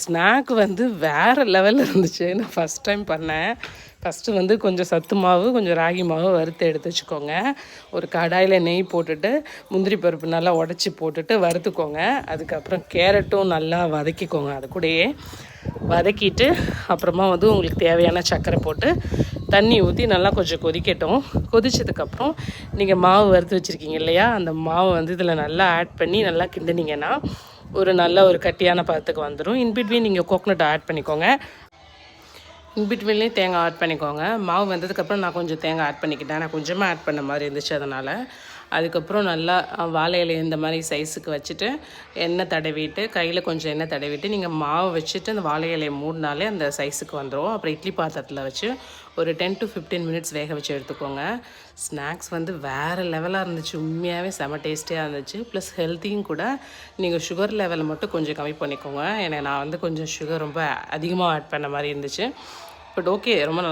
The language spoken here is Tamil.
ஸ்நாக் வந்து வேறு லெவலில் இருந்துச்சு. நான் ஃபஸ்ட் டைம் பண்ணேன். ஃபஸ்ட்டு வந்து கொஞ்சம் சத்து மாவு, கொஞ்சம் ராகி மாவு வறுத்து எடுத்து வச்சுக்கோங்க. ஒரு கடாயில் நெய் போட்டுட்டு முந்திரி பருப்பு நல்லா உடச்சி போட்டுட்டு வறுத்துக்கோங்க. அதுக்கப்புறம் கேரட்டும் நல்லா வதக்கிக்கோங்க. அது கூடயே வதக்கிட்டு அப்புறமா வந்து உங்களுக்கு தேவையான சர்க்கரை போட்டு தண்ணி ஊற்றி நல்லா கொஞ்சம் கொதிக்கட்டும். கொதிச்சதுக்கப்புறம் நீங்கள் மாவு வறுத்து வச்சுருக்கீங்க இல்லையா, அந்த மாவை வந்து இதில் நல்லா ஆட் பண்ணி நல்லா கிண்டினீங்கன்னா ஒரு நல்ல ஒரு கட்டியான பதத்துக்கு வந்துடும். இன்பிட்வீன் நீங்கள் கோகனட் ஆட் பண்ணிக்கோங்க. இன்பிட்வீன்லேயும் தேங்காய் ஆட் பண்ணிக்கோங்க. மாவு வந்ததுக்கப்புறம் நான் கொஞ்சம் தேங்காய் ஆட் பண்ணிக்கிட்டேன். நான் கொஞ்சமாக ஆட் பண்ண மாதிரி இருந்துச்சு அதனால். அதுக்கப்புறம் நல்லா வாழை இலை இந்த மாதிரி சைஸுக்கு வச்சுட்டு எண்ணெய் தடவிட்டு கையில் கொஞ்சம் எண்ணெய் தடவிட்டு நீங்கள் மாவு வச்சுட்டு அந்த வாழை இலையை மூடினாலே அந்த சைஸுக்கு வந்துடும். அப்புறம் இட்லி பாத்திரத்தில் வச்சு ஒரு 10 to 15 மினிட்ஸ் வேக வச்சு எடுத்துக்கோங்க. ஸ்நாக்ஸ் வந்து வேறு லெவலாக இருந்துச்சு. உண்மையாகவே செம டேஸ்டியாக இருந்துச்சு. ப்ளஸ் ஹெல்த்தியும் கூட. நீங்கள் சுகர் லெவலை மட்டும் கொஞ்சம் கம்மி பண்ணிக்கோங்க. ஏன்னா நான் வந்து கொஞ்சம் சுகர் ரொம்ப அதிகமாக ஆட் பண்ண மாதிரி இருந்துச்சு. பட் ஓகே, ரொம்ப நல்லா